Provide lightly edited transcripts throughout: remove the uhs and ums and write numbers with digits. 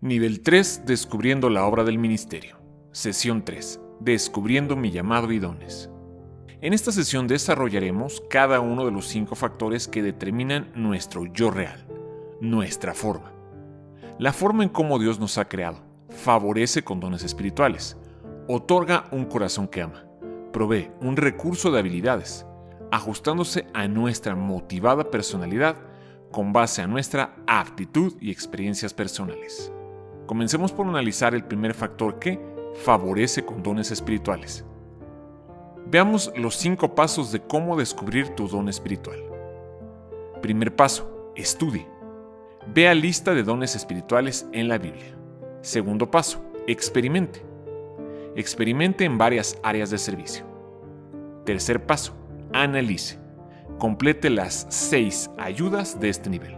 Nivel 3. Descubriendo la obra del ministerio. Sesión 3. Descubriendo mi llamado y dones. En esta sesión desarrollaremos cada uno de los 5 factores que determinan nuestro yo real, nuestra forma. La forma en cómo Dios nos ha creado, favorece con dones espirituales, otorga un corazón que ama, provee un recurso de habilidades, ajustándose a nuestra motivada personalidad con base a nuestra aptitud y experiencias personales. Comencemos por analizar el primer factor que favorece con dones espirituales. Veamos los 5 pasos de cómo descubrir tu don espiritual. Primer paso, estudie. Vea lista de dones espirituales en la Biblia. Segundo paso, experimente. Experimente en varias áreas de servicio. Tercer paso, analice. Complete las 6 ayudas de este nivel.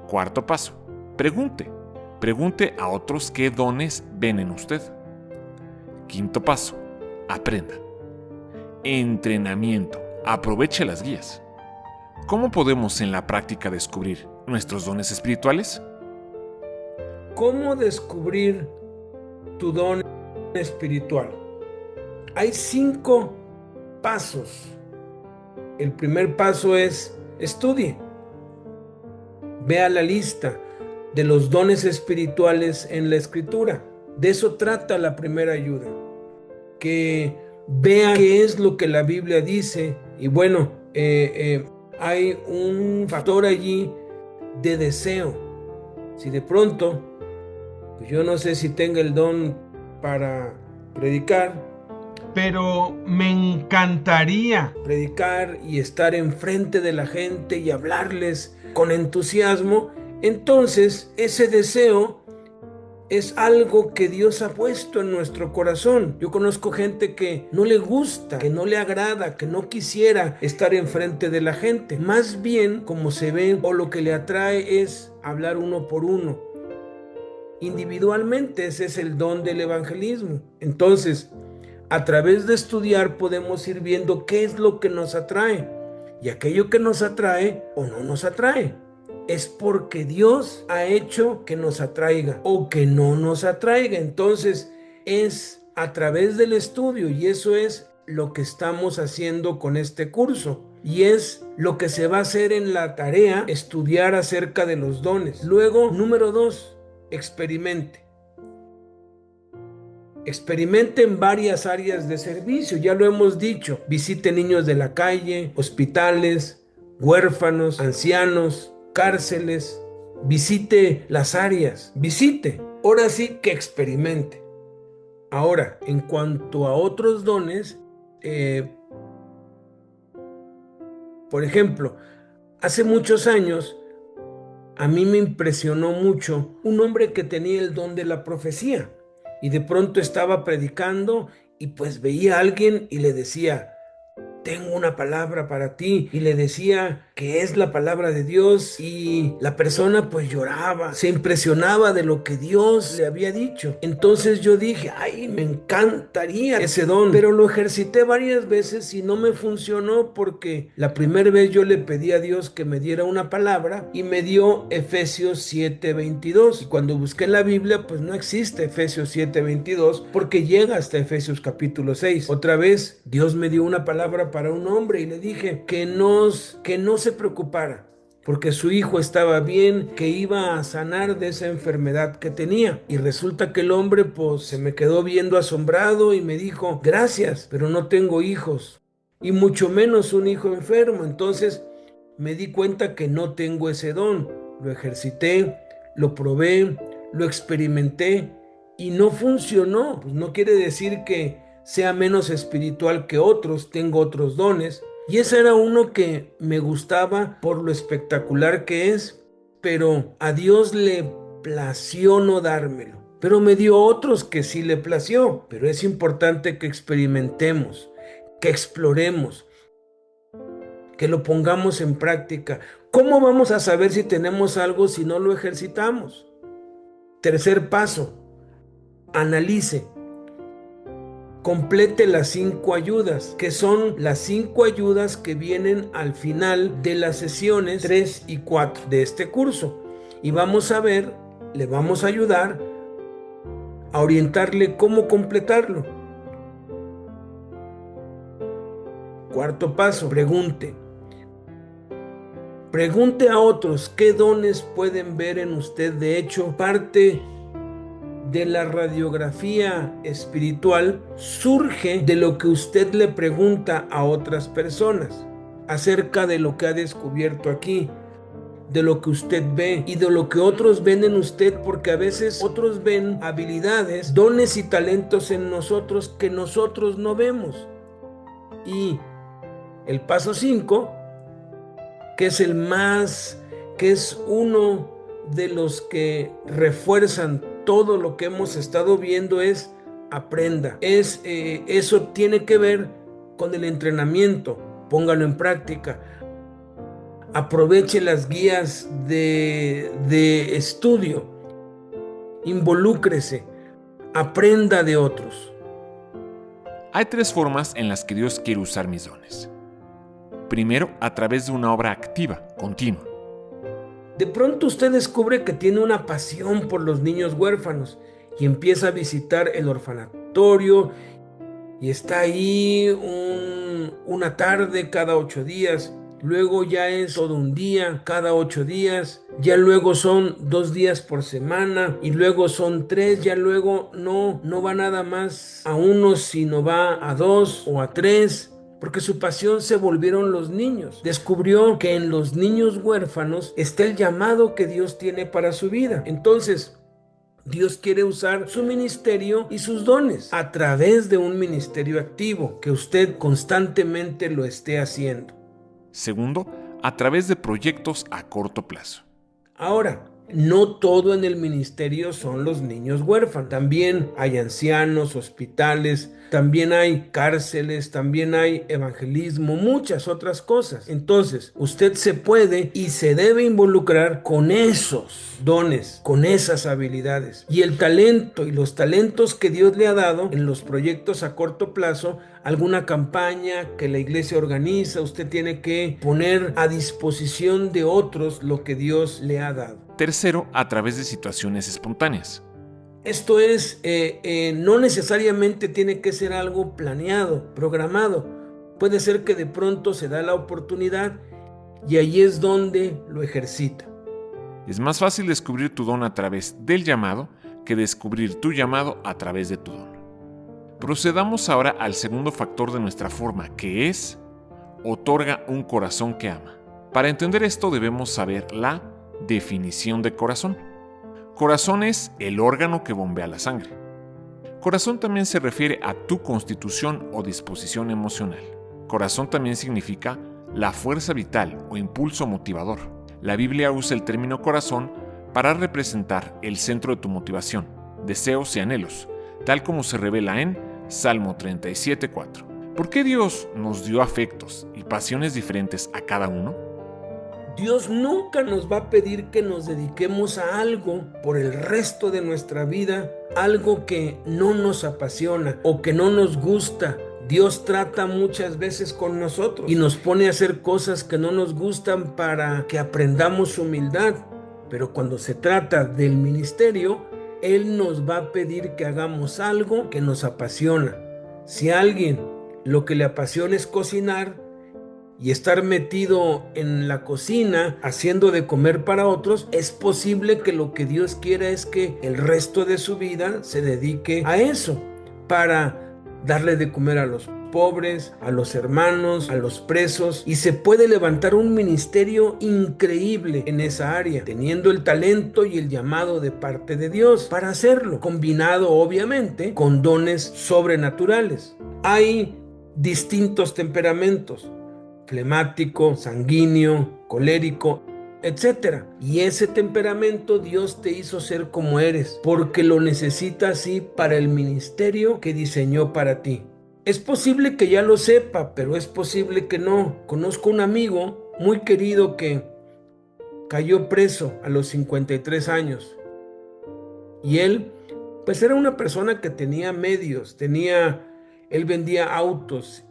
Cuarto paso, pregunte. Pregunte a otros qué dones ven en usted. Quinto paso, aprenda. Entrenamiento. Aproveche las guías. ¿Cómo podemos en la práctica descubrir nuestros dones espirituales? ¿Cómo descubrir tu don espiritual? Hay 5 pasos. El primer paso es estudie. Vea la lista de los dones espirituales en la Escritura. De eso trata la primera ayuda. Que vea qué es lo que la Biblia dice. Y bueno, hay un factor allí de deseo. Si de pronto, pues yo no sé si tenga el don para predicar, pero me encantaría predicar y estar enfrente de la gente y hablarles con entusiasmo. Entonces, ese deseo es algo que Dios ha puesto en nuestro corazón. Yo conozco gente que no le gusta, que no le agrada, que no quisiera estar enfrente de la gente. Más bien, como se ve o lo que le atrae es hablar uno por uno. Individualmente, ese es el don del evangelismo. Entonces, a través de estudiar podemos ir viendo qué es lo que nos atrae. Y aquello que nos atrae o no nos atrae. Es porque Dios ha hecho que nos atraiga o que no nos atraiga. Entonces es a través del estudio, y eso es lo que estamos haciendo con este curso. Y es lo que se va a hacer en la tarea, estudiar acerca de los dones. Luego, número 2, experimente. Experimente en varias áreas de servicio, ya lo hemos dicho. Visite niños de la calle, hospitales, huérfanos, ancianos, cárceles, visite las áreas, visite. Ahora sí que experimente. Ahora, en cuanto a otros dones, por ejemplo, hace muchos años, a mí me impresionó mucho un hombre que tenía el don de la profecía y de pronto estaba predicando y pues veía a alguien y le decía: tengo una palabra para ti, y le decía que es la palabra de Dios, y la persona pues lloraba, se impresionaba de lo que Dios le había dicho. Entonces yo dije: ay, me encantaría ese don, pero lo ejercité varias veces y no me funcionó, porque la primera vez yo le pedí a Dios que me diera una palabra y me dio Efesios 7:22, y cuando busqué en la Biblia pues no existe Efesios 7:22, porque llega hasta Efesios capítulo 6. Otra vez Dios me dio una palabra para un hombre y le dije que no se preocupara, porque su hijo estaba bien, que iba a sanar de esa enfermedad que tenía. Y resulta que el hombre pues se me quedó viendo asombrado y me dijo: gracias, pero no tengo hijos, y mucho menos un hijo enfermo. Entonces me di cuenta que no tengo ese don. Lo ejercité, lo probé, lo experimenté y no funcionó. Pues no quiere decir que sea menos espiritual que otros, tengo otros dones. Y ese era uno que me gustaba por lo espectacular que es, pero a Dios le plació no dármelo. Pero me dio otros que sí le plació. Pero es importante que experimentemos, que exploremos, que lo pongamos en práctica. ¿Cómo vamos a saber si tenemos algo si no lo ejercitamos? Tercer paso, analice. Complete las 5 ayudas, que son las 5 ayudas que vienen al final de las sesiones 3 y 4 de este curso. Y vamos a ver le vamos a ayudar a orientarle cómo completarlo. Cuarto paso, pregunte. Pregunte a otros qué dones pueden ver en usted. De hecho, parte de la radiografía espiritual surge de lo que usted le pregunta a otras personas acerca de lo que ha descubierto aquí, de lo que usted ve y de lo que otros ven en usted, porque a veces otros ven habilidades, dones y talentos en nosotros que nosotros no vemos. Y el paso 5, que es uno de los que refuerzan todo lo que hemos estado viendo, es aprenda. Eso tiene que ver con el entrenamiento. Póngalo en práctica. Aproveche las guías de estudio. Involúcrese. Aprenda de otros. Hay 3 formas en las que Dios quiere usar mis dones. Primero, a través de una obra activa, continua. De pronto usted descubre que tiene una pasión por los niños huérfanos y empieza a visitar el orfanatorio y está ahí una tarde cada 8 días. Luego ya es todo un día cada 8 días, ya luego son 2 días por semana y luego son 3, ya luego no va nada más a 1, sino va a 2 o a 3. Porque su pasión se volvieron los niños. Descubrió que en los niños huérfanos está el llamado que Dios tiene para su vida. Entonces, Dios quiere usar su ministerio y sus dones a través de un ministerio activo, que usted constantemente lo esté haciendo. Segundo, a través de proyectos a corto plazo. Ahora, no todo en el ministerio son los niños huérfanos. También hay ancianos, hospitales, también hay cárceles, también hay evangelismo, muchas otras cosas. Entonces, usted se puede y se debe involucrar con esos dones, con esas habilidades. Y el talento y los talentos que Dios le ha dado en los proyectos a corto plazo, alguna campaña que la iglesia organiza, usted tiene que poner a disposición de otros lo que Dios le ha dado. Tercero, a través de situaciones espontáneas. Esto es, no necesariamente tiene que ser algo planeado, programado. Puede ser que de pronto se da la oportunidad y ahí es donde lo ejercita. Es más fácil descubrir tu don a través del llamado que descubrir tu llamado a través de tu don. Procedamos ahora al segundo factor de nuestra forma, que es otorga un corazón que ama. Para entender esto debemos saber la definición de corazón. Corazón es el órgano que bombea la sangre. Corazón también se refiere a tu constitución o disposición emocional. Corazón también significa la fuerza vital o impulso motivador. La Biblia usa el término corazón para representar el centro de tu motivación, deseos y anhelos, tal como se revela en Salmo 37:4. ¿Por qué Dios nos dio afectos y pasiones diferentes a cada uno? Dios nunca nos va a pedir que nos dediquemos a algo por el resto de nuestra vida, algo que no nos apasiona o que no nos gusta. Dios trata muchas veces con nosotros y nos pone a hacer cosas que no nos gustan para que aprendamos humildad. Pero cuando se trata del ministerio, Él nos va a pedir que hagamos algo que nos apasiona. Si a alguien lo que le apasiona es cocinar, y estar metido en la cocina haciendo de comer para otros, es posible que lo que Dios quiera es que el resto de su vida se dedique a eso, para darle de comer a los pobres, a los hermanos, a los presos, y se puede levantar un ministerio increíble en esa área, teniendo el talento y el llamado de parte de Dios para hacerlo, combinado obviamente con dones sobrenaturales. Hay distintos temperamentos: flemático, sanguíneo, colérico, etc. Y ese temperamento Dios te hizo ser como eres, porque lo necesita así para el ministerio que diseñó para ti. Es posible que ya lo sepa, pero es posible que no. Conozco un amigo muy querido que cayó preso a los 53 años. Y él, pues era una persona que tenía medios, él vendía autos.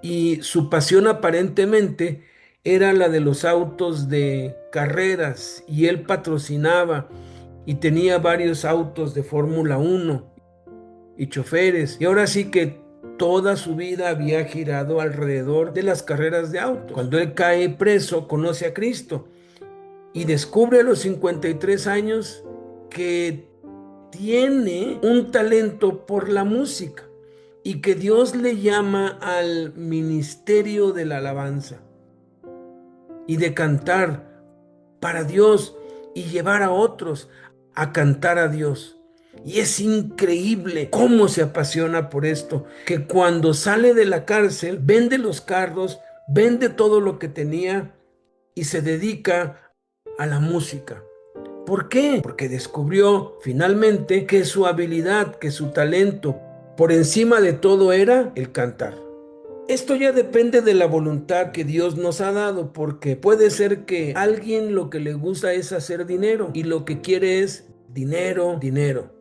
Y su pasión aparentemente era la de los autos de carreras y él patrocinaba y tenía varios autos de Fórmula 1 y choferes, y ahora sí que toda su vida había girado alrededor de las carreras de autos. Cuando él cae preso, conoce a Cristo y descubre a los 53 años que tiene un talento por la música y que Dios le llama al ministerio de la alabanza y de cantar para Dios y llevar a otros a cantar a Dios. Y es increíble cómo se apasiona por esto, que cuando sale de la cárcel, vende los carros, vende todo lo que tenía y se dedica a la música. ¿Por qué? Porque descubrió finalmente que su habilidad, que su talento, por encima de todo era el cantar. Esto ya depende de la voluntad que Dios nos ha dado, porque puede ser que a alguien lo que le gusta es hacer dinero y lo que quiere es dinero, dinero.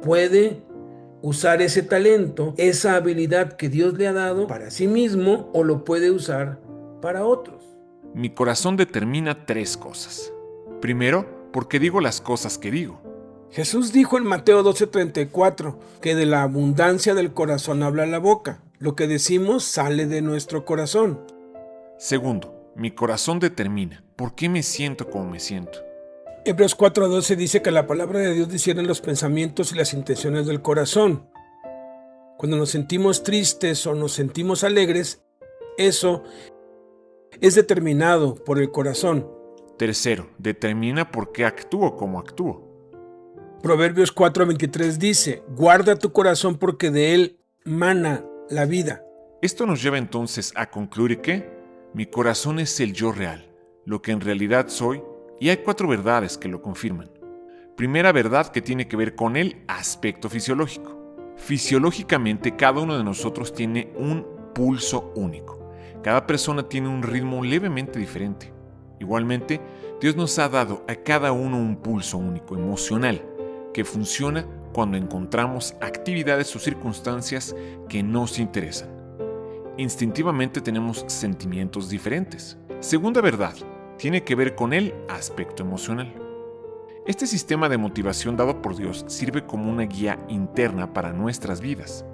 Puede usar ese talento, esa habilidad que Dios le ha dado para sí mismo, o lo puede usar para otros. Mi corazón determina 3 cosas. Primero, porque digo las cosas que digo. Jesús dijo en Mateo 12:34 que de la abundancia del corazón habla la boca. Lo que decimos sale de nuestro corazón. Segundo, mi corazón determina por qué me siento como me siento. Hebreos 4:12 dice que la palabra de Dios discierne los pensamientos y las intenciones del corazón. Cuando nos sentimos tristes o nos sentimos alegres, eso es determinado por el corazón. Tercero, determina por qué actúo como actúo. Proverbios 4:23 dice, guarda tu corazón porque de él mana la vida. Esto nos lleva entonces a concluir que mi corazón es el yo real, lo que en realidad soy, y hay 4 verdades que lo confirman. Primera verdad, que tiene que ver con el aspecto fisiológico. Fisiológicamente, cada uno de nosotros tiene un pulso único. Cada persona tiene un ritmo levemente diferente. Igualmente, Dios nos ha dado a cada uno un pulso único, emocional, que funciona cuando encontramos actividades o circunstancias que nos interesan. Instintivamente tenemos sentimientos diferentes. Segunda verdad, tiene que ver con el aspecto emocional. Este sistema de motivación dado por Dios sirve como una guía interna para nuestras vidas.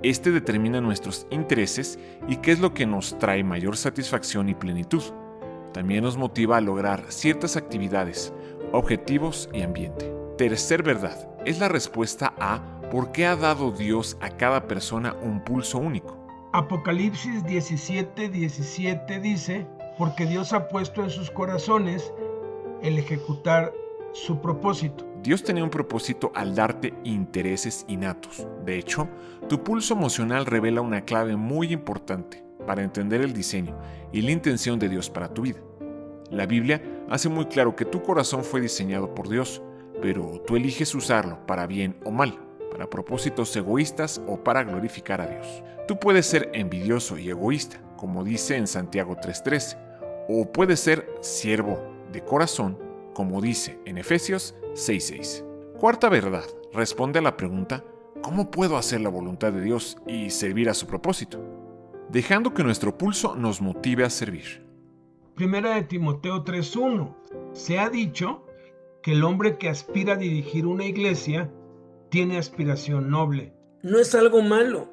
Este determina nuestros intereses y qué es lo que nos trae mayor satisfacción y plenitud. También nos motiva a lograr ciertas actividades, objetivos y ambiente. Tercer verdad, es la respuesta a por qué ha dado Dios a cada persona un pulso único. Apocalipsis 17:17 dice, porque Dios ha puesto en sus corazones el ejecutar su propósito. Dios tenía un propósito al darte intereses innatos. De hecho, tu pulso emocional revela una clave muy importante para entender el diseño y la intención de Dios para tu vida. La Biblia hace muy claro que tu corazón fue diseñado por Dios, pero tú eliges usarlo para bien o mal, para propósitos egoístas o para glorificar a Dios. Tú puedes ser envidioso y egoísta, como dice en Santiago 3:13, o puedes ser siervo de corazón, como dice en Efesios 6:6. Cuarta verdad, responde a la pregunta, ¿cómo puedo hacer la voluntad de Dios y servir a su propósito? Dejando que nuestro pulso nos motive a servir. Primera de Timoteo 3:1. Se ha dicho que el hombre que aspira a dirigir una iglesia tiene aspiración noble. No es algo malo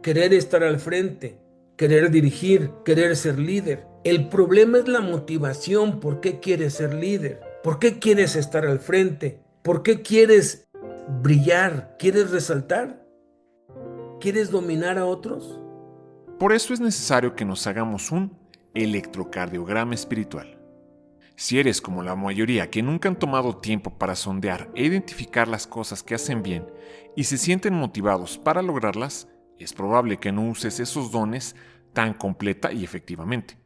querer estar al frente, querer dirigir, querer ser líder. El problema es la motivación. ¿Por qué quieres ser líder? ¿Por qué quieres estar al frente? ¿Por qué quieres brillar? ¿Quieres resaltar? ¿Quieres dominar a otros? Por eso es necesario que nos hagamos un electrocardiograma espiritual. Si eres como la mayoría que nunca han tomado tiempo para sondear e identificar las cosas que hacen bien y se sienten motivados para lograrlas, es probable que no uses esos dones tan completa y efectivamente.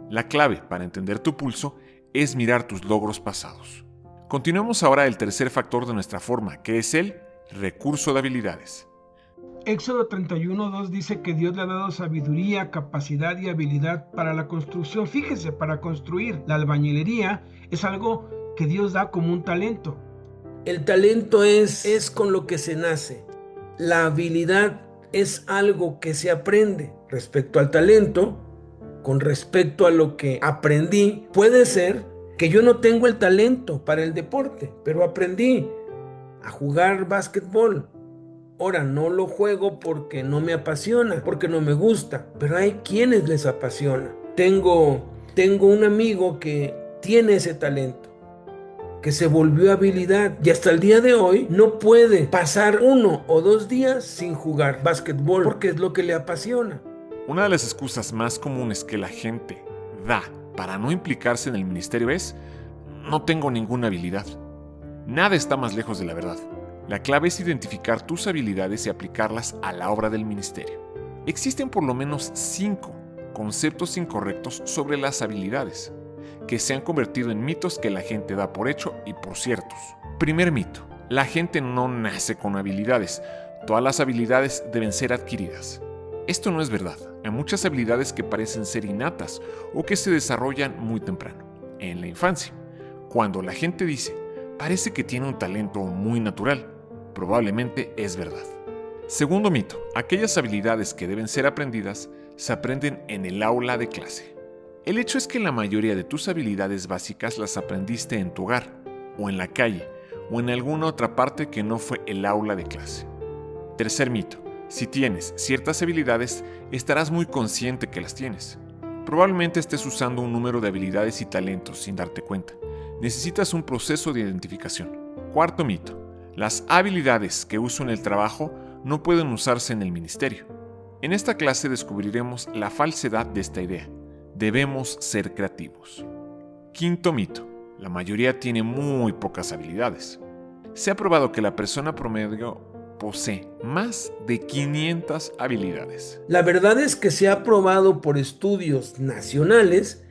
La clave para entender tu pulso es mirar tus logros pasados. Continuemos ahora el tercer factor de nuestra forma, que es el recurso de habilidades. Éxodo 31:2 dice que Dios le ha dado sabiduría, capacidad y habilidad para la construcción. Fíjese, para construir. La albañilería es algo que Dios da como un talento. El talento es con lo que se nace. La habilidad es algo que se aprende. Respecto al talento, con respecto a lo que aprendí, puede ser que yo no tengo el talento para el deporte, pero aprendí a jugar básquetbol. Ahora no lo juego porque no me apasiona, porque no me gusta, pero hay quienes les apasiona. Tengo un amigo que tiene ese talento, que se volvió habilidad y hasta el día de hoy no puede pasar 1 o 2 días sin jugar básquetbol porque es lo que le apasiona. Una de las excusas más comunes que la gente da para no implicarse en el ministerio es: no tengo ninguna habilidad. Nada está más lejos de la verdad. La clave es identificar tus habilidades y aplicarlas a la obra del ministerio. Existen por lo menos 5 conceptos incorrectos sobre las habilidades, que se han convertido en mitos que la gente da por hecho y por ciertos. Primer mito: la gente no nace con habilidades. Todas las habilidades deben ser adquiridas. Esto no es verdad. Hay muchas habilidades que parecen ser innatas o que se desarrollan muy temprano, en la infancia. Cuando la gente dice: parece que tiene un talento muy natural, probablemente es verdad. Segundo mito: aquellas habilidades que deben ser aprendidas se aprenden en el aula de clase. El hecho es que la mayoría de tus habilidades básicas las aprendiste en tu hogar, o en la calle, o en alguna otra parte que no fue el aula de clase. Tercer mito: si tienes ciertas habilidades, estarás muy consciente que las tienes. Probablemente estés usando un número de habilidades y talentos sin darte cuenta. Necesitas un proceso de identificación. Cuarto mito: las habilidades que uso en el trabajo no pueden usarse en el ministerio. En esta clase descubriremos la falsedad de esta idea. Debemos ser creativos. Quinto mito: la mayoría tiene muy pocas habilidades. Se ha probado que la persona promedio posee más de 500 habilidades. La verdad es que se ha probado por estudios nacionales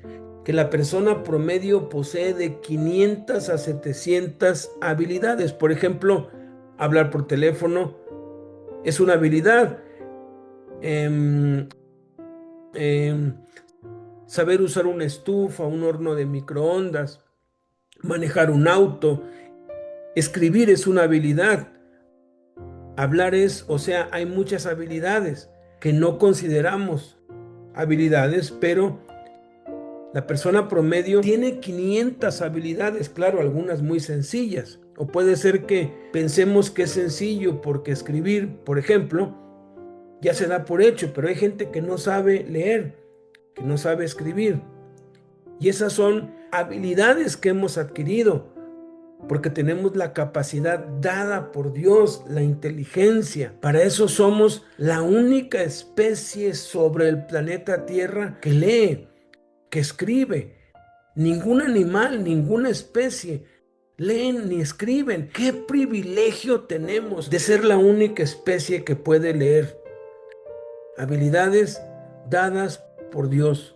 que la persona promedio posee de 500 a 700 habilidades. Por ejemplo, hablar por teléfono es una habilidad. Saber usar una estufa, un horno de microondas, manejar un auto, escribir es una habilidad. Hablar hay muchas habilidades que no consideramos habilidades, pero la persona promedio tiene 500 habilidades, claro, algunas muy sencillas. O puede ser que pensemos que es sencillo porque escribir, por ejemplo, ya se da por hecho, pero hay gente que no sabe leer, que no sabe escribir. Y esas son habilidades que hemos adquirido porque tenemos la capacidad dada por Dios, la inteligencia. Para eso somos la única especie sobre el planeta Tierra que lee, que escribe. Ningún animal, ninguna especie leen ni escriben. ¡Qué privilegio tenemos de ser la única especie que puede leer! Habilidades dadas por Dios.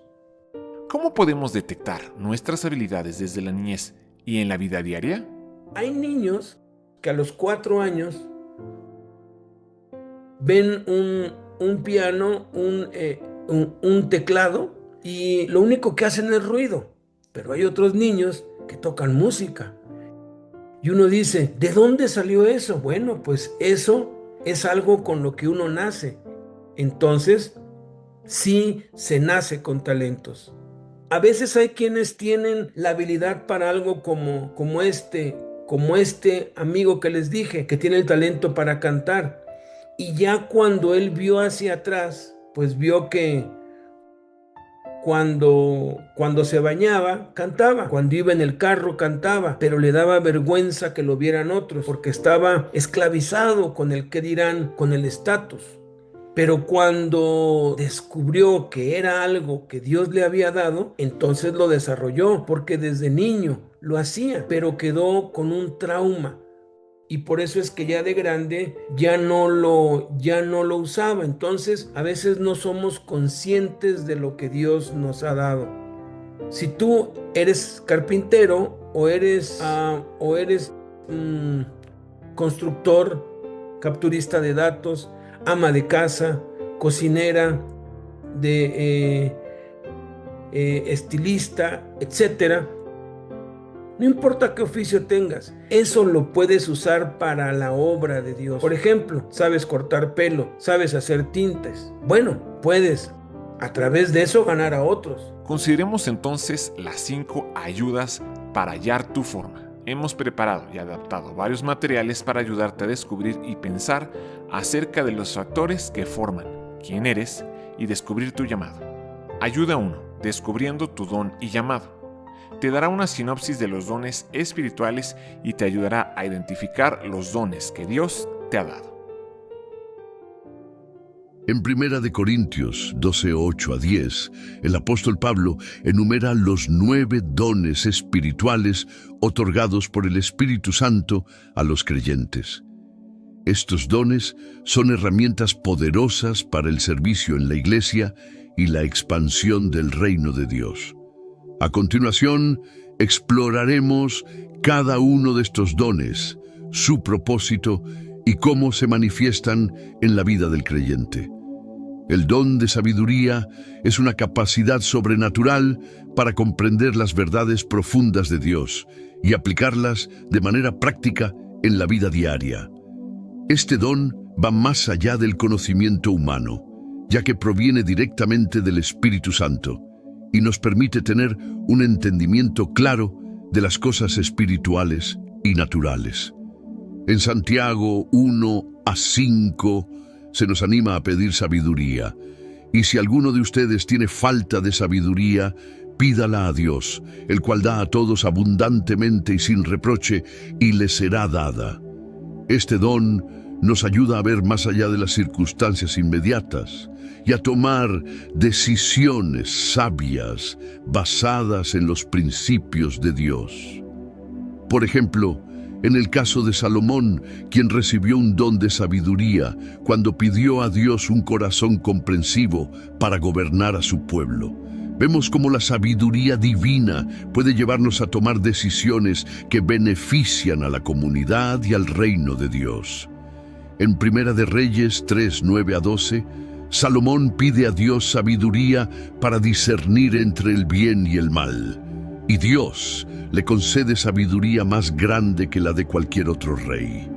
¿Cómo podemos detectar nuestras habilidades desde la niñez y en la vida diaria? Hay niños que a los 4 años ven un piano, un teclado y lo único que hacen es ruido. Pero hay otros niños que tocan música. Y uno dice, ¿de dónde salió eso? Bueno, pues eso es algo con lo que uno nace. Entonces, sí se nace con talentos. A veces hay quienes tienen la habilidad para algo como este amigo que les dije, que tiene el talento para cantar. Y ya cuando él vio hacia atrás, pues vio que cuando se bañaba, cantaba. Cuando iba en el carro, cantaba. Pero le daba vergüenza que lo vieran otros, porque estaba esclavizado con el qué dirán, con el estatus. Pero cuando descubrió que era algo que Dios le había dado, entonces lo desarrolló, porque desde niño lo hacía, pero quedó con un trauma. Y por eso es que ya de grande ya no lo usaba. Entonces, a veces no somos conscientes de lo que Dios nos ha dado. Si tú eres carpintero o eres constructor, capturista de datos, ama de casa, cocinera, estilista, etcétera. No importa qué oficio tengas, eso lo puedes usar para la obra de Dios. Por ejemplo, sabes cortar pelo, sabes hacer tintes. Bueno, puedes a través de eso ganar a otros. Consideremos entonces las 5 ayudas para hallar tu forma. Hemos preparado y adaptado varios materiales para ayudarte a descubrir y pensar acerca de los factores que forman quién eres y descubrir tu llamado. Ayuda 1. Descubriendo tu don y llamado. Te dará una sinopsis de los dones espirituales y te ayudará a identificar los dones que Dios te ha dado. En 1 Corintios 12, 8 a 10, el apóstol Pablo enumera los 9 dones espirituales otorgados por el Espíritu Santo a los creyentes. Estos dones son herramientas poderosas para el servicio en la iglesia y la expansión del reino de Dios. A continuación, exploraremos cada uno de estos dones, su propósito y cómo se manifiestan en la vida del creyente. El don de sabiduría es una capacidad sobrenatural para comprender las verdades profundas de Dios y aplicarlas de manera práctica en la vida diaria. Este don va más allá del conocimiento humano, ya que proviene directamente del Espíritu Santo y nos permite tener un entendimiento claro de las cosas espirituales y naturales. En Santiago 1 a 5 se nos anima a pedir sabiduría, y si alguno de ustedes tiene falta de sabiduría, pídala a Dios, el cual da a todos abundantemente y sin reproche, y le será dada. Este don nos ayuda a ver más allá de las circunstancias inmediatas y a tomar decisiones sabias basadas en los principios de Dios. Por ejemplo, en el caso de Salomón, quien recibió un don de sabiduría cuando pidió a Dios un corazón comprensivo para gobernar a su pueblo. Vemos cómo la sabiduría divina puede llevarnos a tomar decisiones que benefician a la comunidad y al reino de Dios. En 1 de Reyes 3, 9 a 12, Salomón pide a Dios sabiduría para discernir entre el bien y el mal. Y Dios le concede sabiduría más grande que la de cualquier otro rey.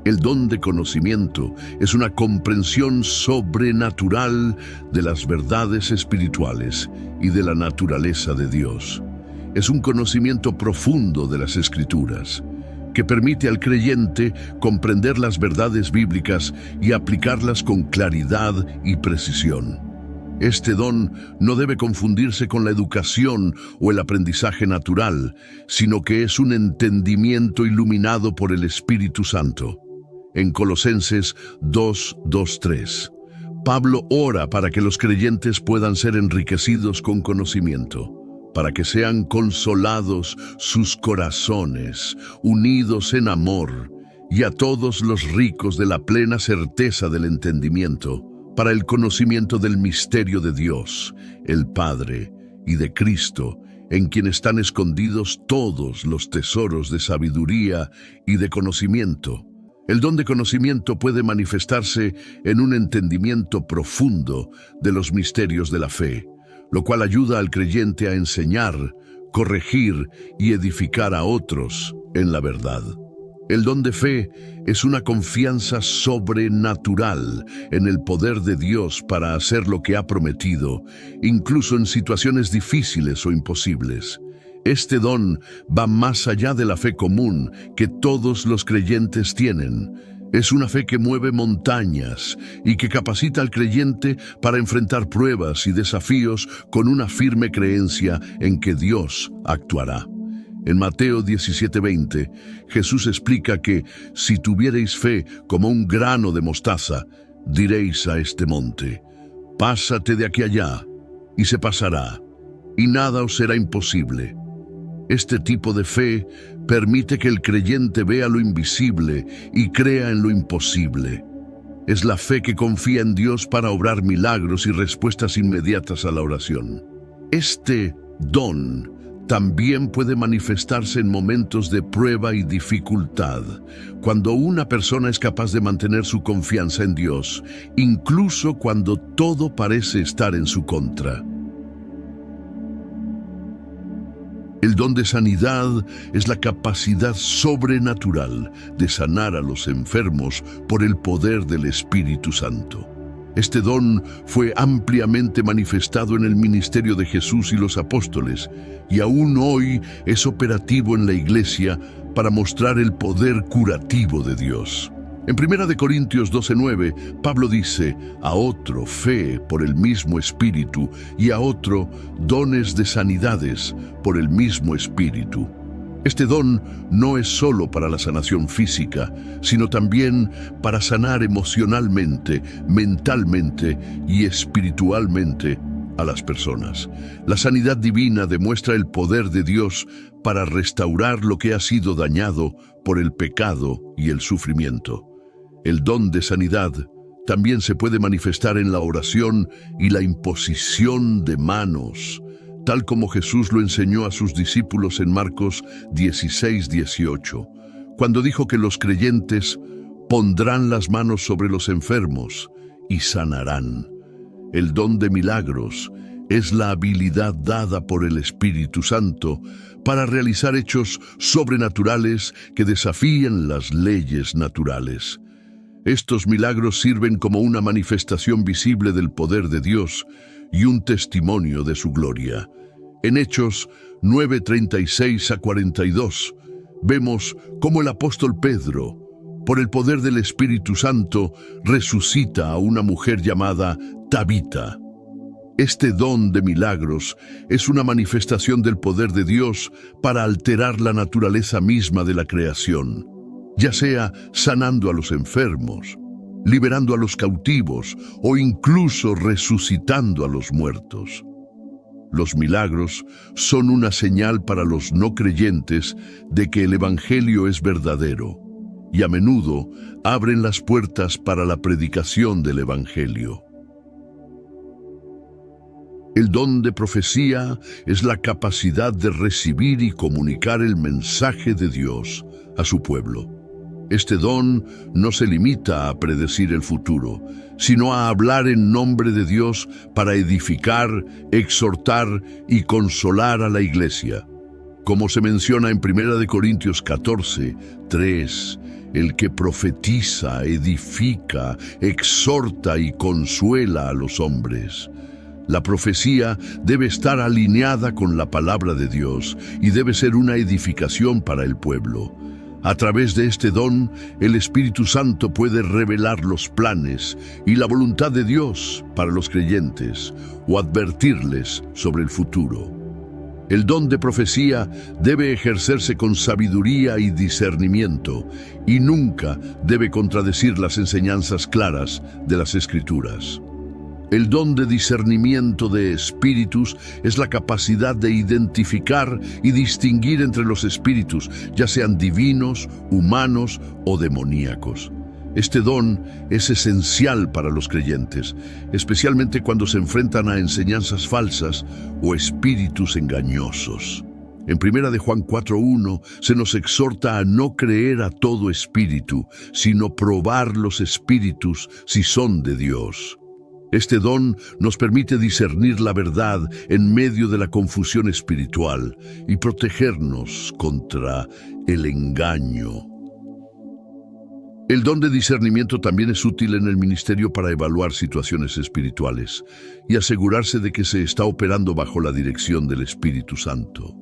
El don de conocimiento es una comprensión sobrenatural de las verdades espirituales y de la naturaleza de Dios. Es un conocimiento profundo de las Escrituras, que permite al creyente comprender las verdades bíblicas y aplicarlas con claridad y precisión. Este don no debe confundirse con la educación o el aprendizaje natural, sino que es un entendimiento iluminado por el Espíritu Santo. En Colosenses 2, 2, 3, Pablo ora para que los creyentes puedan ser enriquecidos con conocimiento, para que sean consolados sus corazones, unidos en amor, y a todos los ricos de la plena certeza del entendimiento, para el conocimiento del misterio de Dios, el Padre, y de Cristo, en quien están escondidos todos los tesoros de sabiduría y de conocimiento. El don de conocimiento puede manifestarse en un entendimiento profundo de los misterios de la fe, lo cual ayuda al creyente a enseñar, corregir y edificar a otros en la verdad. El don de fe es una confianza sobrenatural en el poder de Dios para hacer lo que ha prometido, incluso en situaciones difíciles o imposibles. Este don va más allá de la fe común que todos los creyentes tienen. Es una fe que mueve montañas y que capacita al creyente para enfrentar pruebas y desafíos con una firme creencia en que Dios actuará. En Mateo 17:20, Jesús explica que si tuvierais fe como un grano de mostaza, diréis a este monte, pásate de aquí allá, y se pasará, y nada os será imposible. Este tipo de fe permite que el creyente vea lo invisible y crea en lo imposible. Es la fe que confía en Dios para obrar milagros y respuestas inmediatas a la oración. Este don también puede manifestarse en momentos de prueba y dificultad, cuando una persona es capaz de mantener su confianza en Dios, incluso cuando todo parece estar en su contra. El don de sanidad es la capacidad sobrenatural de sanar a los enfermos por el poder del Espíritu Santo. Este don fue ampliamente manifestado en el ministerio de Jesús y los apóstoles, y aún hoy es operativo en la Iglesia para mostrar el poder curativo de Dios. En 1 Corintios 12:9, Pablo dice: a otro fe por el mismo Espíritu, y a otro dones de sanidades por el mismo Espíritu. Este don no es solo para la sanación física, sino también para sanar emocionalmente, mentalmente y espiritualmente a las personas. La sanidad divina demuestra el poder de Dios para restaurar lo que ha sido dañado por el pecado y el sufrimiento. El don de sanidad también se puede manifestar en la oración y la imposición de manos, tal como Jesús lo enseñó a sus discípulos en Marcos 16:18, cuando dijo que los creyentes pondrán las manos sobre los enfermos y sanarán. El don de milagros es la habilidad dada por el Espíritu Santo para realizar hechos sobrenaturales que desafían las leyes naturales. Estos milagros sirven como una manifestación visible del poder de Dios y un testimonio de su gloria. En Hechos 9:36-42, vemos cómo el apóstol Pedro, por el poder del Espíritu Santo, resucita a una mujer llamada Tabita. Este don de milagros es una manifestación del poder de Dios para alterar la naturaleza misma de la creación, ya sea sanando a los enfermos, liberando a los cautivos o incluso resucitando a los muertos. Los milagros son una señal para los no creyentes de que el Evangelio es verdadero, y a menudo abren las puertas para la predicación del Evangelio. El don de profecía es la capacidad de recibir y comunicar el mensaje de Dios a su pueblo. Este don no se limita a predecir el futuro, sino a hablar en nombre de Dios para edificar, exhortar y consolar a la Iglesia. Como se menciona en 1 Corintios 14:3, el que profetiza, edifica, exhorta y consuela a los hombres. La profecía debe estar alineada con la palabra de Dios y debe ser una edificación para el pueblo. A través de este don, el Espíritu Santo puede revelar los planes y la voluntad de Dios para los creyentes o advertirles sobre el futuro. El don de profecía debe ejercerse con sabiduría y discernimiento y nunca debe contradecir las enseñanzas claras de las Escrituras. El don de discernimiento de espíritus es la capacidad de identificar y distinguir entre los espíritus, ya sean divinos, humanos o demoníacos. Este don es esencial para los creyentes, especialmente cuando se enfrentan a enseñanzas falsas o espíritus engañosos. En 1 de Juan 4:1 se nos exhorta a no creer a todo espíritu, sino probar los espíritus si son de Dios. Este don nos permite discernir la verdad en medio de la confusión espiritual y protegernos contra el engaño. El don de discernimiento también es útil en el ministerio para evaluar situaciones espirituales y asegurarse de que se está operando bajo la dirección del Espíritu Santo.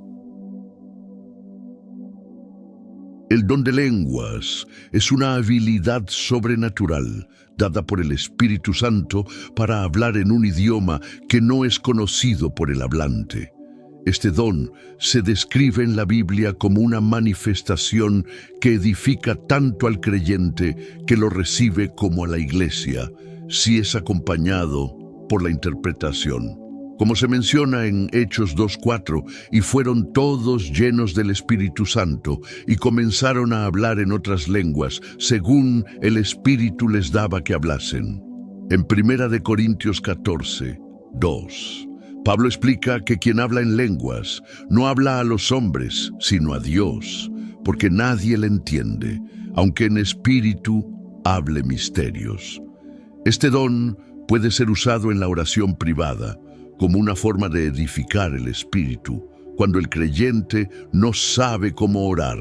El don de lenguas es una habilidad sobrenatural dada por el Espíritu Santo para hablar en un idioma que no es conocido por el hablante. Este don se describe en la Biblia como una manifestación que edifica tanto al creyente que lo recibe como a la iglesia, si es acompañado por la interpretación. Como se menciona en Hechos 2:4, y fueron todos llenos del Espíritu Santo y comenzaron a hablar en otras lenguas, según el Espíritu les daba que hablasen. En 1 Corintios 14:2, Pablo explica que quien habla en lenguas no habla a los hombres, sino a Dios, porque nadie le entiende, aunque en espíritu hable misterios. Este don puede ser usado en la oración privada, como una forma de edificar el espíritu, cuando el creyente no sabe cómo orar.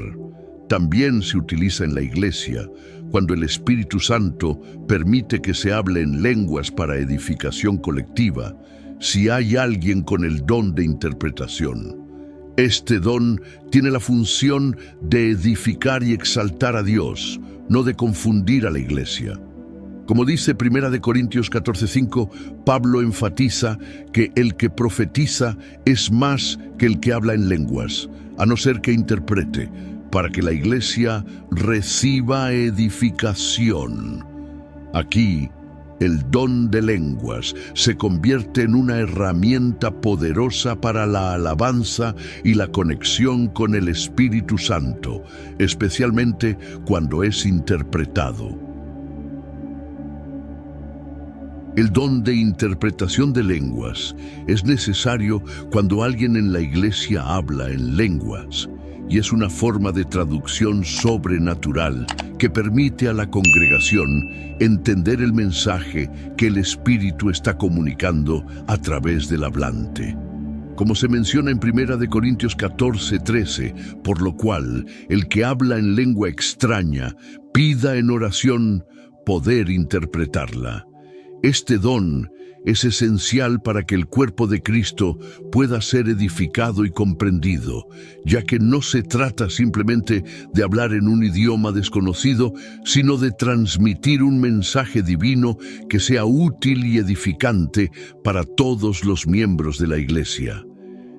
También se utiliza en la iglesia, cuando el Espíritu Santo permite que se hable en lenguas para edificación colectiva, si hay alguien con el don de interpretación. Este don tiene la función de edificar y exaltar a Dios, no de confundir a la iglesia. Como dice 1 Corintios 14:5, Pablo enfatiza que el que profetiza es más que el que habla en lenguas, a no ser que interprete, para que la iglesia reciba edificación. Aquí, el don de lenguas se convierte en una herramienta poderosa para la alabanza y la conexión con el Espíritu Santo, especialmente cuando es interpretado. El don de interpretación de lenguas es necesario cuando alguien en la iglesia habla en lenguas, y es una forma de traducción sobrenatural que permite a la congregación entender el mensaje que el Espíritu está comunicando a través del hablante. Como se menciona en 1 Corintios 14:13, por lo cual el que habla en lengua extraña pida en oración poder interpretarla. Este don es esencial para que el cuerpo de Cristo pueda ser edificado y comprendido, ya que no se trata simplemente de hablar en un idioma desconocido, sino de transmitir un mensaje divino que sea útil y edificante para todos los miembros de la Iglesia.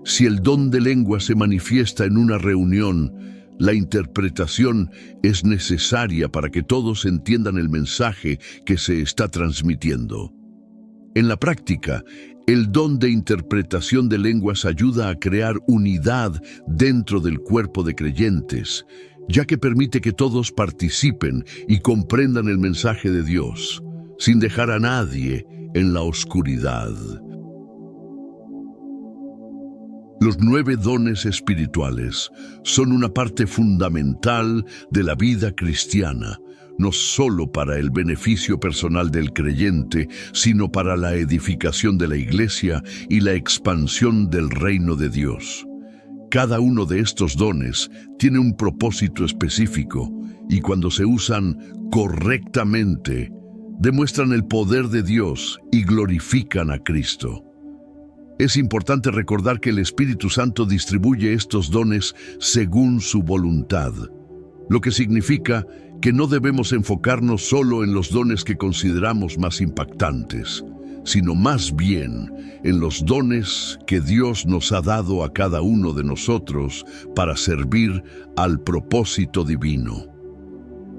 Si el don de lengua se manifiesta en una reunión, la interpretación es necesaria para que todos entiendan el mensaje que se está transmitiendo. En la práctica, el don de interpretación de lenguas ayuda a crear unidad dentro del cuerpo de creyentes, ya que permite que todos participen y comprendan el mensaje de Dios, sin dejar a nadie en la oscuridad. Los 9 dones espirituales son una parte fundamental de la vida cristiana, no solo para el beneficio personal del creyente, sino para la edificación de la iglesia y la expansión del reino de Dios. Cada uno de estos dones tiene un propósito específico y cuando se usan correctamente, demuestran el poder de Dios y glorifican a Cristo. Es importante recordar que el Espíritu Santo distribuye estos dones según su voluntad, lo que significa que no debemos enfocarnos solo en los dones que consideramos más impactantes, sino más bien en los dones que Dios nos ha dado a cada uno de nosotros para servir al propósito divino.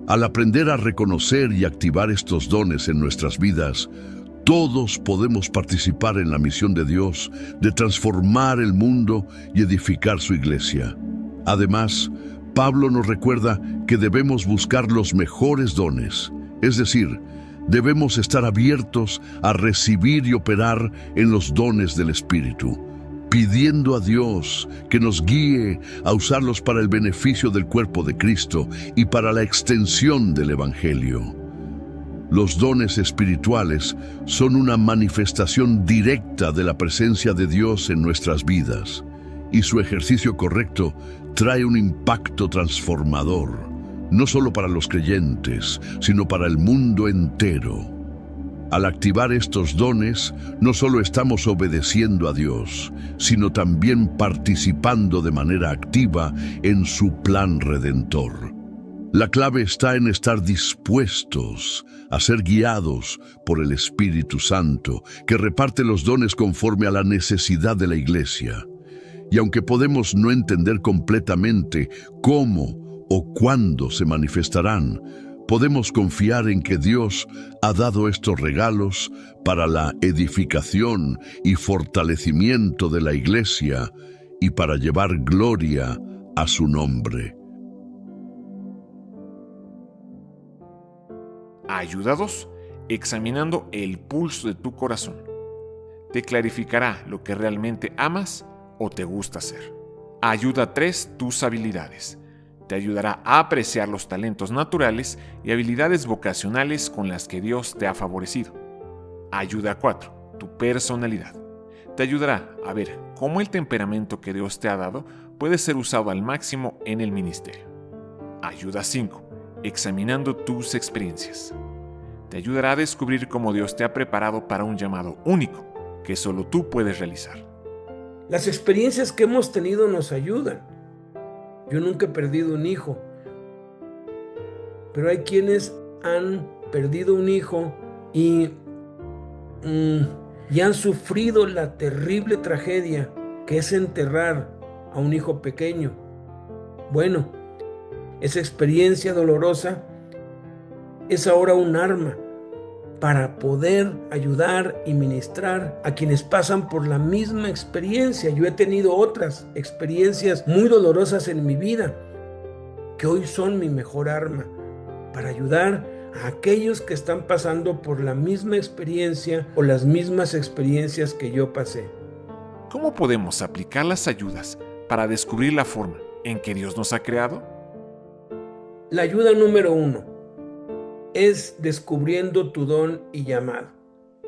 Al aprender a reconocer y activar estos dones en nuestras vidas, todos podemos participar en la misión de Dios de transformar el mundo y edificar su iglesia. Además, Pablo nos recuerda que debemos buscar los mejores dones, es decir, debemos estar abiertos a recibir y operar en los dones del Espíritu, pidiendo a Dios que nos guíe a usarlos para el beneficio del cuerpo de Cristo y para la extensión del Evangelio. Los dones espirituales son una manifestación directa de la presencia de Dios en nuestras vidas, y su ejercicio correcto trae un impacto transformador, no solo para los creyentes, sino para el mundo entero. Al activar estos dones, no solo estamos obedeciendo a Dios, sino también participando de manera activa en su plan redentor. La clave está en estar dispuestos a ser guiados por el Espíritu Santo, que reparte los dones conforme a la necesidad de la iglesia. Y aunque podemos no entender completamente cómo o cuándo se manifestarán, podemos confiar en que Dios ha dado estos regalos para la edificación y fortalecimiento de la iglesia y para llevar gloria a su nombre. Ayudados, examinando el pulso de tu corazón. Te clarificará lo que realmente amas o te gusta hacer. Ayuda 3, tus habilidades. Te ayudará a apreciar los talentos naturales y habilidades vocacionales con las que Dios te ha favorecido. Ayuda 4, tu personalidad. Te ayudará a ver cómo el temperamento que Dios te ha dado puede ser usado al máximo en el ministerio. Ayuda 5, examinando tus experiencias. Te ayudará a descubrir cómo Dios te ha preparado para un llamado único que solo tú puedes realizar. Las experiencias que hemos tenido nos ayudan. Yo nunca he perdido un hijo, pero hay quienes han perdido un hijo y han sufrido la terrible tragedia que es enterrar a un hijo pequeño. Bueno, esa experiencia dolorosa es ahora un arma para poder ayudar y ministrar a quienes pasan por la misma experiencia. Yo he tenido otras experiencias muy dolorosas en mi vida que hoy son mi mejor arma para ayudar a aquellos que están pasando por la misma experiencia o las mismas experiencias que yo pasé. ¿Cómo podemos aplicar las ayudas para descubrir la forma en que Dios nos ha creado? La ayuda número 1 es descubriendo tu don y llamado.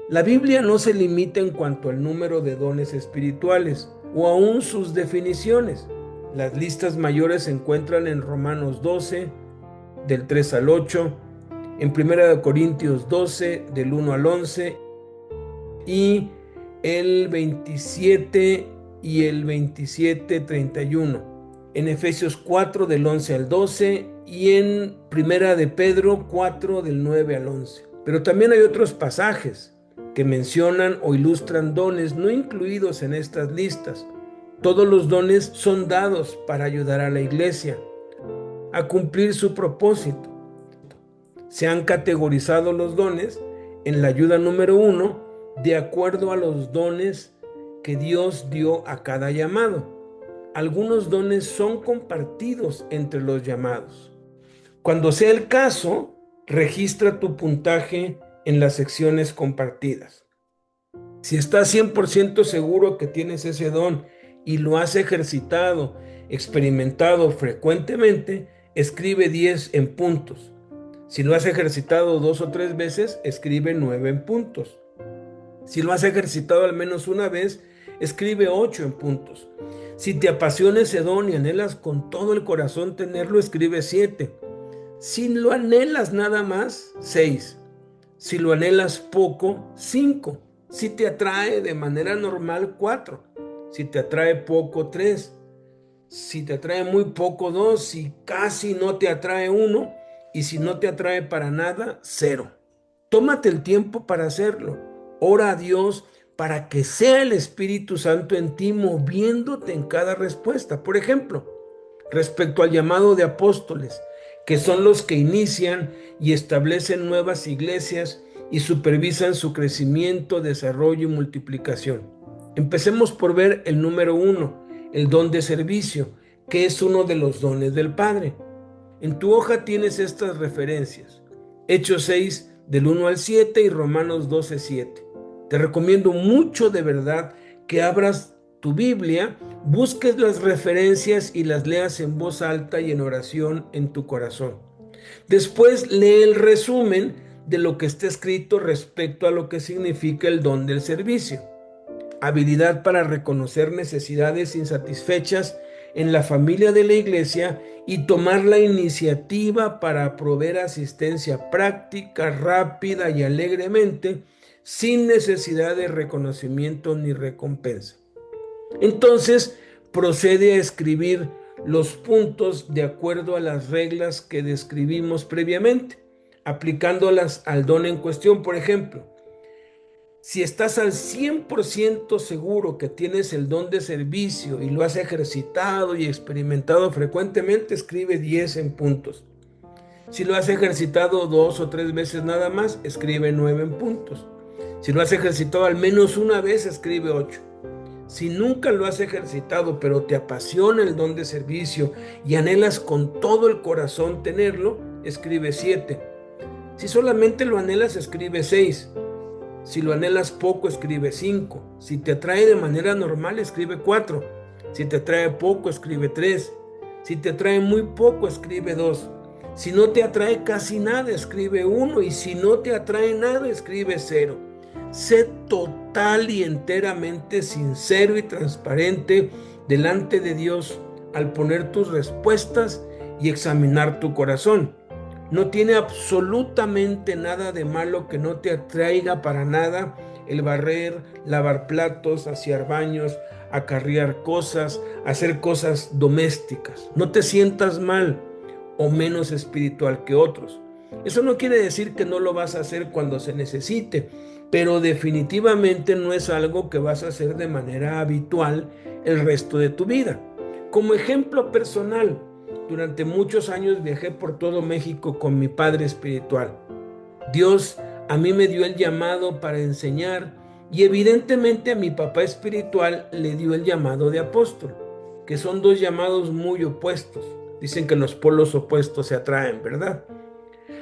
La Biblia no se limita en cuanto al número de dones espirituales o aún sus definiciones. Las listas mayores se encuentran en Romanos 12, del 3 al 8, en 1 Corintios 12, del 1 al 11, y el 27 y el 27-31, en Efesios 4, del 11 al 12, y en 1 de Pedro 4, del 9 al 11. Pero también hay otros pasajes que mencionan o ilustran dones no incluidos en estas listas. Todos los dones son dados para ayudar a la iglesia a cumplir su propósito. Se han categorizado los dones en la ayuda número 1 de acuerdo a los dones que Dios dio a cada llamado. Algunos dones son compartidos entre los llamados. Cuando sea el caso, registra tu puntaje en las secciones compartidas. Si estás 100% seguro que tienes ese don y lo has ejercitado, experimentado frecuentemente, escribe 10 en puntos. Si lo has ejercitado 2 o 3 veces, escribe 9 en puntos. Si lo has ejercitado al menos una vez, escribe 8 en puntos. Si te apasiona ese don y anhelas con todo el corazón tenerlo, escribe 7. Si lo anhelas nada más, 6. Si lo anhelas poco, 5. Si te atrae de manera normal, 4. Si te atrae poco, 3. Si te atrae muy poco, 2. Si casi no te atrae, 1. Y si no te atrae para nada, 0. Tómate el tiempo para hacerlo. Ora a Dios para que sea el Espíritu Santo en ti moviéndote en cada respuesta. Por ejemplo, respecto al llamado de apóstoles, que son los que inician y establecen nuevas iglesias y supervisan su crecimiento, desarrollo y multiplicación. Empecemos por ver el número 1, el don de servicio, que es uno de los dones del Padre. En tu hoja tienes estas referencias: Hechos 6, del 1 al 7 y Romanos 12, 7. Te recomiendo mucho de verdad que abras tu Biblia, busques las referencias y las leas en voz alta y en oración en tu corazón. Después lee el resumen de lo que está escrito respecto a lo que significa el don del servicio. Habilidad para reconocer necesidades insatisfechas en la familia de la iglesia y tomar la iniciativa para proveer asistencia práctica, rápida y alegremente, sin necesidad de reconocimiento ni recompensa. Entonces, procede a escribir los puntos de acuerdo a las reglas que describimos previamente, aplicándolas al don en cuestión. Por ejemplo, si estás al 100% seguro que tienes el don de servicio y lo has ejercitado y experimentado frecuentemente, escribe 10 en puntos. Si lo has ejercitado 2 o 3 veces nada más, escribe 9 en puntos. Si lo has ejercitado al menos una vez, escribe 8. Si nunca lo has ejercitado, pero te apasiona el don de servicio y anhelas con todo el corazón tenerlo, escribe 7. Si solamente lo anhelas, escribe 6. Si lo anhelas poco, escribe 5. Si te atrae de manera normal, escribe 4. Si te atrae poco, escribe 3. Si te atrae muy poco, escribe 2. Si no te atrae casi nada, escribe 1. Y si no te atrae nada, escribe 0. Sé total y enteramente sincero y transparente delante de Dios al poner tus respuestas y examinar tu corazón. No tiene absolutamente nada de malo que no te atraiga para nada el barrer, lavar platos, hacer baños, acarrear cosas, hacer cosas domésticas. No te sientas mal o menos espiritual que otros. Eso no quiere decir que no lo vas a hacer cuando se necesite, pero definitivamente no es algo que vas a hacer de manera habitual el resto de tu vida. Como ejemplo personal, durante muchos años viajé por todo México con mi padre espiritual. Dios a mí me dio el llamado para enseñar y evidentemente a mi papá espiritual le dio el llamado de apóstol, que son dos llamados muy opuestos. Dicen que los polos opuestos se atraen, ¿verdad?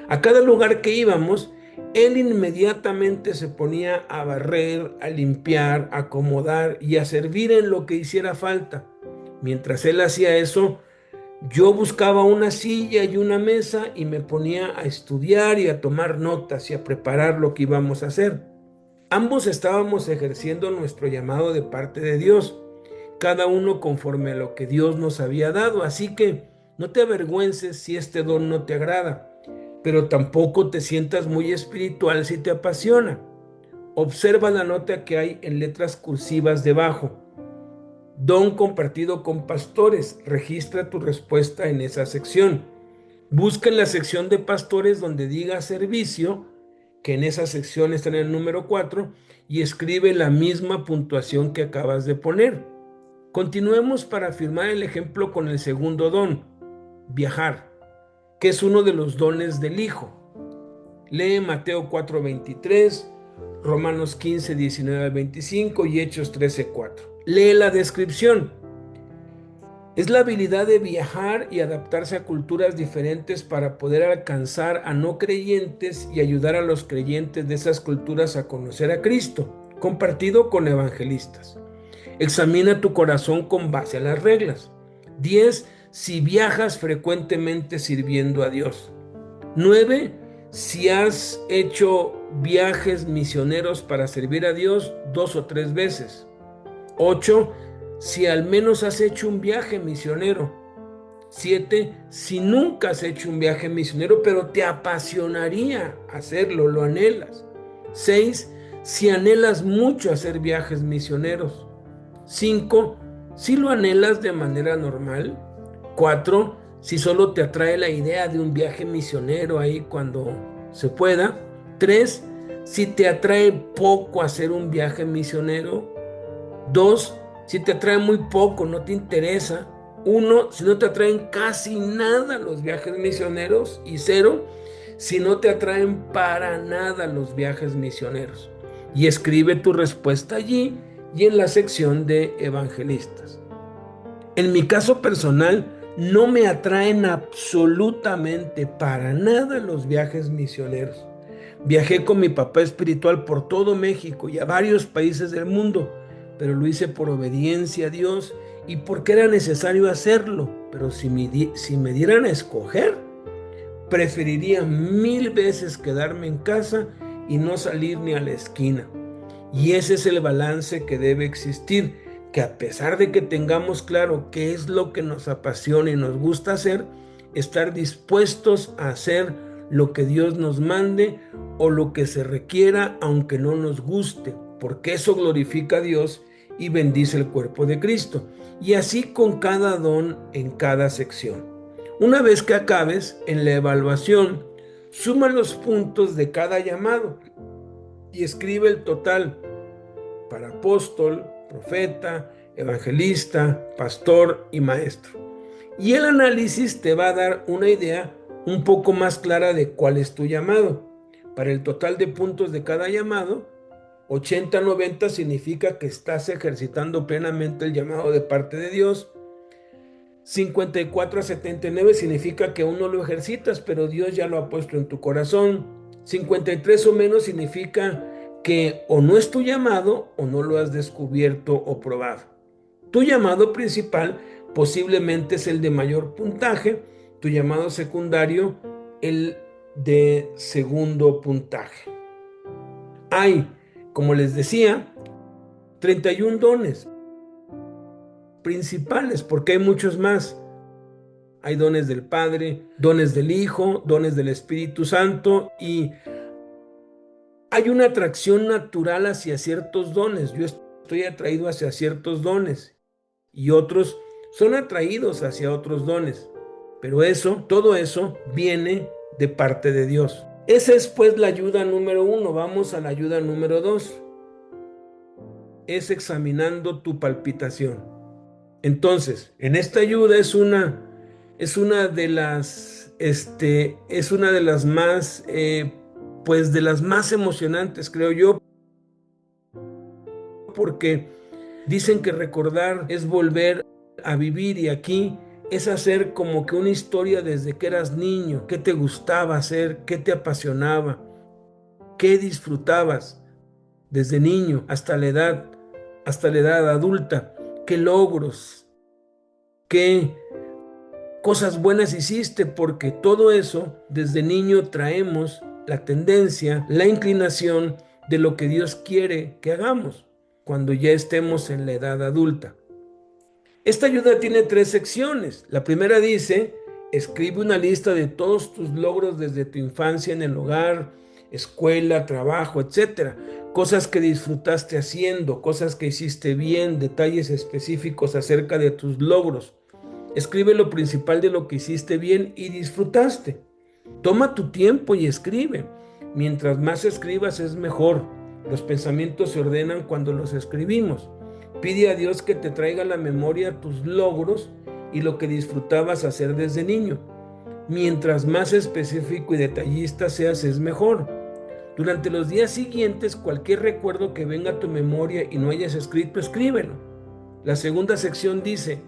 A cada lugar que íbamos, él inmediatamente se ponía a barrer, a limpiar, a acomodar y a servir en lo que hiciera falta. Mientras él hacía eso, yo buscaba una silla y una mesa y me ponía a estudiar y a tomar notas y a preparar lo que íbamos a hacer. Ambos estábamos ejerciendo nuestro llamado de parte de Dios, cada uno conforme a lo que Dios nos había dado. Así que no te avergüences si este don no te agrada, pero tampoco te sientas muy espiritual si te apasiona. Observa la nota que hay en letras cursivas debajo. Don compartido con pastores. Registra tu respuesta en esa sección. Busca en la sección de pastores donde diga servicio, que en esa sección está en el número 4, y escribe la misma puntuación que acabas de poner. Continuemos para afirmar el ejemplo con el segundo don, viajar, que es uno de los dones del Hijo. Lee Mateo 4:23, Romanos 15:19-25 y Hechos 13:4. Lee la descripción. Es la habilidad de viajar y adaptarse a culturas diferentes para poder alcanzar a no creyentes y ayudar a los creyentes de esas culturas a conocer a Cristo, compartido con evangelistas. Examina tu corazón con base a las reglas. 10. Si viajas frecuentemente sirviendo a Dios. 9. Si has hecho viajes misioneros para servir a Dios 2 o 3 veces. 8. Si al menos has hecho un viaje misionero. 7. Si nunca has hecho un viaje misionero, pero te apasionaría hacerlo, lo anhelas. 6. Si anhelas mucho hacer viajes misioneros. 5. Si lo anhelas de manera normal. 4. Si solo te atrae la idea de un viaje misionero ahí cuando se pueda. 3. Si te atrae poco hacer un viaje misionero. 2. Si te atrae muy poco, no te interesa. 1. Si no te atraen casi nada los viajes misioneros. Y 0. Si no te atraen para nada los viajes misioneros. Y escribe tu respuesta allí y en la sección de evangelistas. En mi caso personal, no me atraen absolutamente para nada los viajes misioneros. Viajé con mi papá espiritual por todo México y a varios países del mundo, pero lo hice por obediencia a Dios y porque era necesario hacerlo. Pero si me dieran a escoger, preferiría 1000 veces quedarme en casa y no salir ni a la esquina. Y ese es el balance que debe existir, que a pesar de que tengamos claro qué es lo que nos apasiona y nos gusta hacer, estar dispuestos a hacer lo que Dios nos mande o lo que se requiera, aunque no nos guste, porque eso glorifica a Dios y bendice el cuerpo de Cristo. Y así con cada don en cada sección. Una vez que acabes en la evaluación, suma los puntos de cada llamado y escribe el total para apóstol, profeta, evangelista, pastor y maestro. Y el análisis te va a dar una idea un poco más clara de cuál es tu llamado. Para el total de puntos de cada llamado, 80-90 significa que estás ejercitando plenamente el llamado de parte de Dios. 54-79 significa que aún no lo ejercitas, pero Dios ya lo ha puesto en tu corazón. 53 o menos significa que o no es tu llamado o no lo has descubierto o probado. Tu llamado principal posiblemente es el de mayor puntaje, tu llamado secundario el de segundo puntaje. Hay, como les decía, 31 dones principales, porque hay muchos más. hay dones del Padre, dones del Hijo, dones del Espíritu Santo, y hay una atracción natural hacia ciertos dones. Yo estoy atraído hacia ciertos dones y otros son atraídos hacia otros dones. Pero todo eso viene de parte de Dios. Esa es pues la ayuda número 1. Vamos a la ayuda número 2. Es examinando tu palpitación. Entonces, en esta ayuda es una de las más pues de las más emocionantes, creo yo, porque dicen que recordar es volver a vivir, y aquí es hacer como que una historia desde que eras niño, qué te gustaba hacer, qué te apasionaba, qué disfrutabas desde niño hasta la edad adulta, qué logros, qué cosas buenas hiciste, porque todo eso desde niño traemos la tendencia, la inclinación de lo que Dios quiere que hagamos cuando ya estemos en la edad adulta. Esta ayuda tiene 3 secciones. La primera dice: escribe una lista de todos tus logros desde tu infancia en el hogar, escuela, trabajo, etc. Cosas que disfrutaste haciendo, cosas que hiciste bien, detalles específicos acerca de tus logros. Escribe lo principal de lo que hiciste bien y disfrutaste. Toma tu tiempo y escribe. Mientras más escribas es mejor. Los pensamientos se ordenan cuando los escribimos. Pide a Dios que te traiga a la memoria tus logros y lo que disfrutabas hacer desde niño. Mientras más específico y detallista seas es mejor. Durante los días siguientes, cualquier recuerdo que venga a tu memoria y no hayas escrito, escríbelo. La segunda sección dice: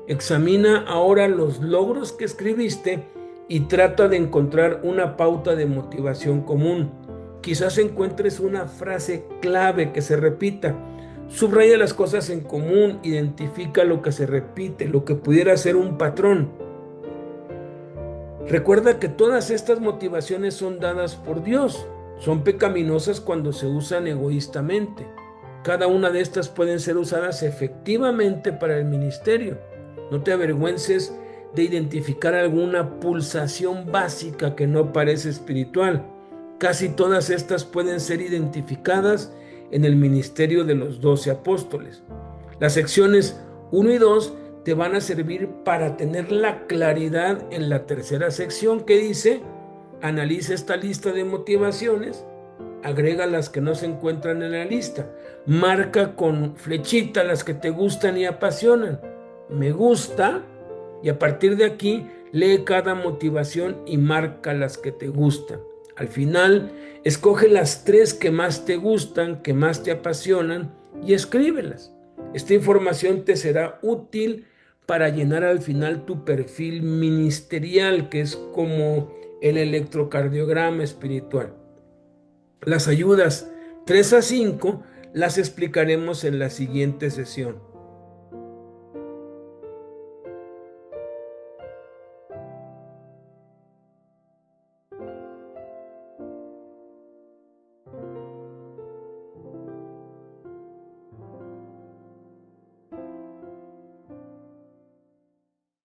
examina ahora los logros que escribiste y trata de encontrar una pauta de motivación común. Quizás encuentres una frase clave que se repita. Subraya las cosas en común, identifica lo que se repite, lo que pudiera ser un patrón. Recuerda que todas estas motivaciones son dadas por Dios. Son pecaminosas cuando se usan egoístamente. Cada una de estas pueden ser usadas efectivamente para el ministerio. No te avergüences de identificar alguna pulsación básica que no parece espiritual. Casi todas estas pueden ser identificadas en el ministerio de los 12 apóstoles. Las secciones 1 y 2 te van a servir para tener la claridad en la tercera sección, que dice: analiza esta lista de motivaciones, agrega las que no se encuentran en la lista, marca con flechita las que te gustan y apasionan. Me gusta, y a partir de aquí lee cada motivación y marca las que te gustan. Al final, escoge las 3 que más te gustan, que más te apasionan, y escríbelas. Esta información te será útil para llenar al final tu perfil ministerial, que es como el electrocardiograma espiritual. Las ayudas 3 a 5 las explicaremos en la siguiente sesión.